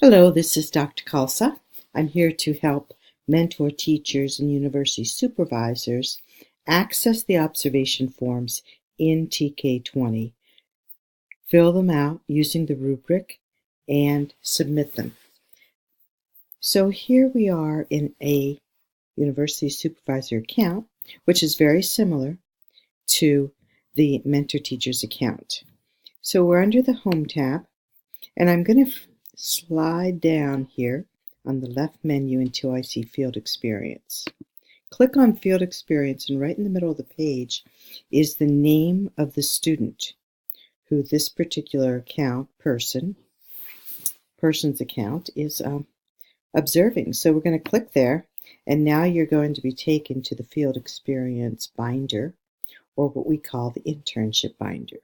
Hello, this is Dr. Khalsa. I'm here to help mentor teachers and university supervisors access the observation forms in TK20, fill them out using the rubric, and submit them. So here we are in a university supervisor account, which is very similar to the mentor teacher's account. So we're under the Home tab, and I'm going to slide down here on the left menu until I see Field Experience. Click on Field Experience, and right in the middle of the page is the name of the student who this particular account, person's account, is observing. So we're going to click there, and now you're going to be taken to the Field Experience binder, or what we call the internship binder.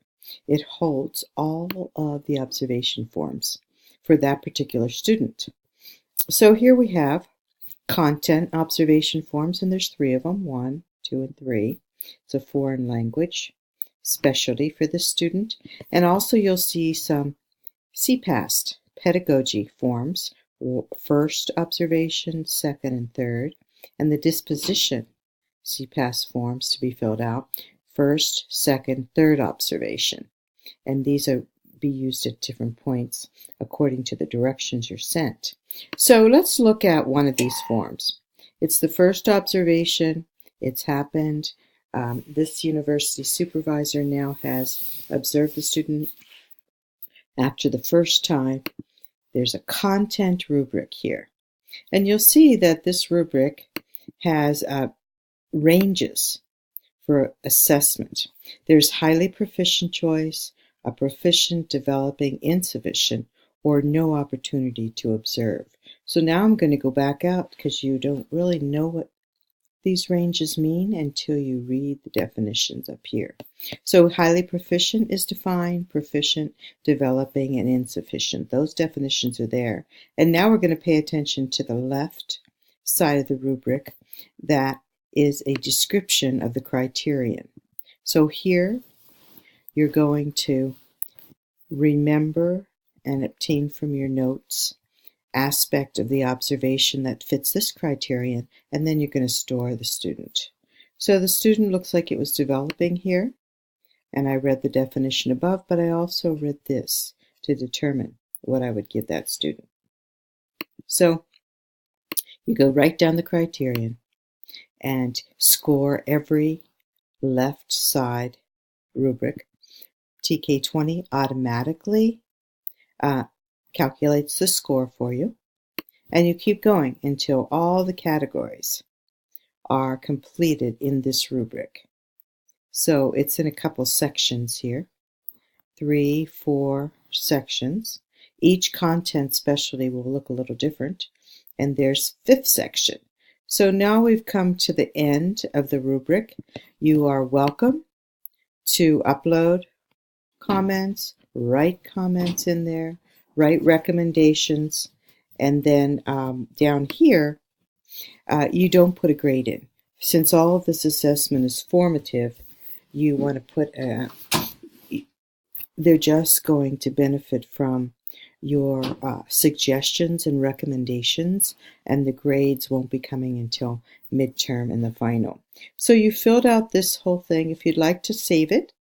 It holds all of the observation forms for that particular student. So here we have content observation forms, and there's 3 of them, 1, 2, and 3. It's a foreign language specialty for this student. And also you'll see some CPAST pedagogy forms, first observation, second, and third, and the disposition CPAST forms to be filled out, first, second, third observation. And these are be used at different points according to the directions you're sent. So let's look at one of these forms. It's the first observation. It's happened. This university supervisor now has observed the student. After the first time, there's a content rubric here. And you'll see that this rubric has ranges for assessment. There's highly proficient choice, a proficient, developing, insufficient, or no opportunity to observe. So now I'm going to go back out because you don't really know what these ranges mean until you read the definitions up here. So highly proficient is defined, proficient, developing, and insufficient. Those definitions are there. And now we're going to pay attention to the left side of the rubric. That is a description of the criterion. So here you're going to remember and obtain from your notes aspect of the observation that fits this criterion, and then you're going to store the student. So the student looks like it was developing here, and I read the definition above, but I also read this to determine what I would give that student. So you go right down the criterion and score every left side rubric. TK20 automatically calculates the score for you, and you keep going until all the categories are completed in this rubric. So it's in a couple sections here, 3, 4 sections. Each content specialty will look a little different, and there's 5th section. So now we've come to the end of the rubric. You are welcome to upload comments, write comments in there, write recommendations, and then down here, you don't put a grade in. Since all of this assessment is formative, you want to put they're just going to benefit from your suggestions and recommendations, and the grades won't be coming until midterm and the final. So you filled out this whole thing. If you'd like to save it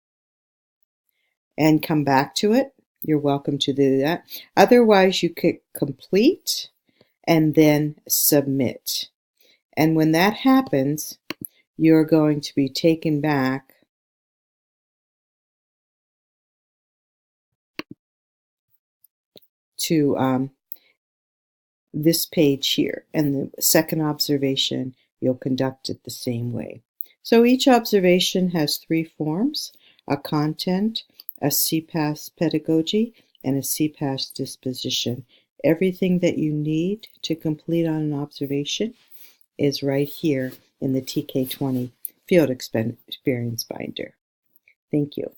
and come back to it, you're welcome to do that. Otherwise, you click complete and then submit. And when that happens, you're going to be taken back to this page here. And the second observation, you'll conduct it the same way. So each observation has 3 forms: a content, a CPAST pedagogy, and a CPAST disposition. Everything that you need to complete on an observation is right here in the TK20 Field Experience binder. Thank you.